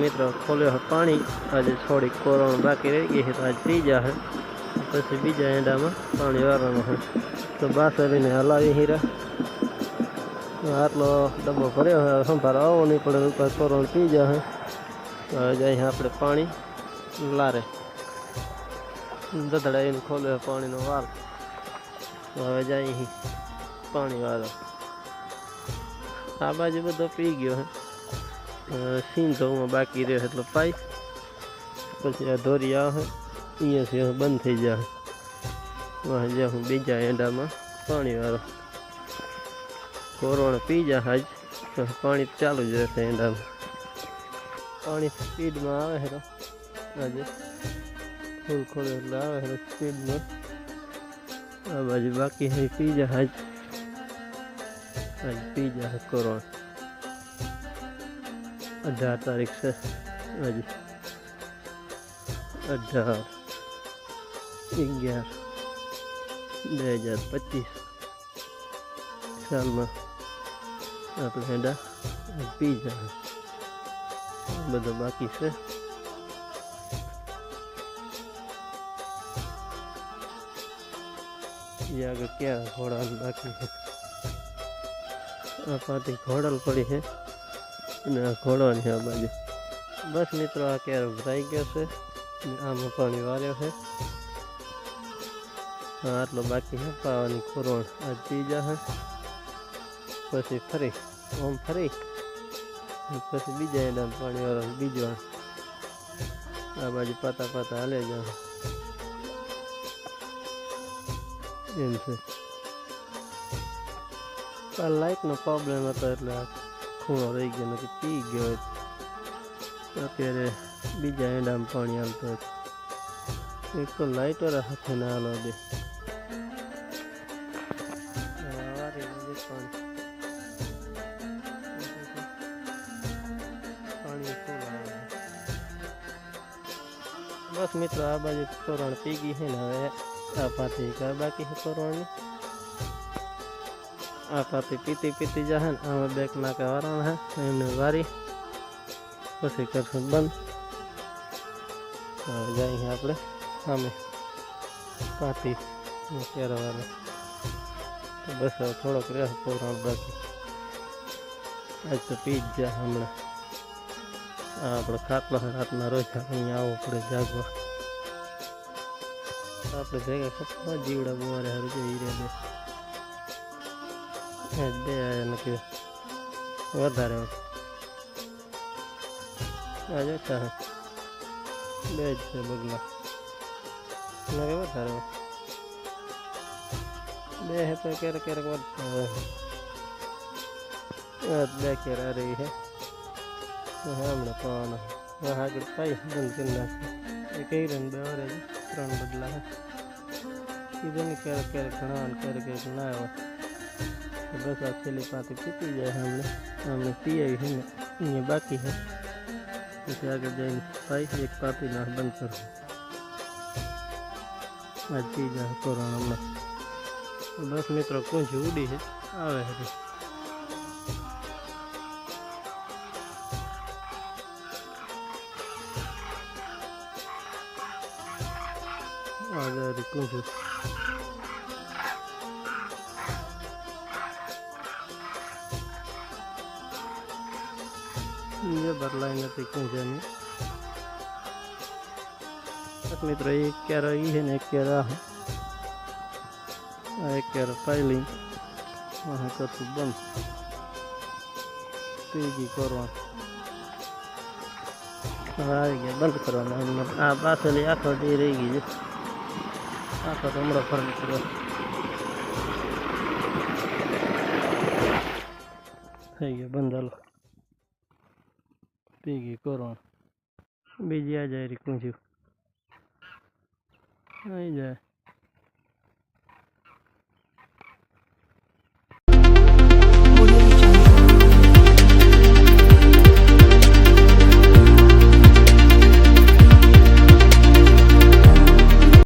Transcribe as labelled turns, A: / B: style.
A: मित्रों खोलो है पानी आज थोड़ी कोरोना बाकी रह गई है तो आज पी जा है पीछे बीजा एंडा में पानी वारवानो है तो बासरी ने हलावी हीरा आटलो डब्बो भर्यो है संभार आवो नहीं पड़े ऊपर कोरोना पी जा है तो जाए अपने पानी लारे दधड़ा खोलो है पानी नो वाल तो हवे जाए पानी वालो आ बाजू बधो पी गयो है सींधो में बाकी रहे એટલે પાઈ પછી આ ધોરિયા है અહીંયા से बंद થઈ જાય वहाँ जा हूँ बीजा एंडा में पानी वालो कोरोना पी जा आज तो पानी चालू ज रहते एंडा में पानी स्पीड में आवे है आज फूल खोले એટલે આવે है स्पीड में आ बाजू बाकी है पी जा आज पी जा है कोरोना 18 तारीख से आज 18/11/2025 साल में आप हेडा पी जा बधो बाकी से आगे क्या घोड़ा बाकी है पाती घोड़ल पड़ी है घोड़ो नहीं आ बाजू बस मित्रों आ क्यारो भराई गयो से आम पानी वार्यो है आटलो बाकी है पावानी कोरोना आज पी जा है पछी फरी ओम फरी पछी बीजा एंडा पानी वाला बीजो आ बाजू पाता पाता हाले जा एम से लाइट नो प्रॉब्लम हतो એટલે खूणो रही गयो ने पी गयो अत्यारे बीजा एंडा में पानी हालतो एक तो लाइट वाला हाथे ना हालो दे बस मित्र आ बाजू कोरोना पी गई है ना आ पाती का बाकी है कोरोना आ पाती पीती पीती जा है आम बेक नाके वारण है एमने वारी पछी करशुं बंद जाए अपने सामे पाती क्यारा वाला तो बस थोड़ोक रहे कोरोना बाकी आज तो पी जा हमने આપણે ખાટલો રાતના રોજ અહીંયા આવવું પડે જાગવા આપણે ભેગા ખપવા જીવડા બોરે હારું છે હીરે બે બે આયા નથી વધારે આજે ઓછા બે જ છે બગલા નકે વધારે બે હે તો ક્યારેક ક્યારેક વધતા હોય બે ક્યારે રહી है हमने पाना वहाँ आगे पाई बंद करना एक ही रन बेवर है 3 बदला है इधर नहीं कर खड़ा करके ना आवा तो बस अच्छी पाती पीती जाए हमने पिया ही है ये बाकी है इसे आगे जाए पाई एक पाती ना बंद कर आज पी जाए कोरोना में बस मित्रों कुछ उड़ी है आवे है आगे कुछ ये बदलाई नहीं कुछ नहीं मित्र एक क्या रही है एक क्या रहा एक क्या फाइलिंग वहाँ कर बंद पीगी कोरोना आ गया बंद करवाना आ बात आखो दी रही गई आखो तो हमारा फर्क करो થઈ ગયો બંધ હાલો પી ગઈ કોરોના બીજી આ જાય રી કુંજ્યું આવી જાય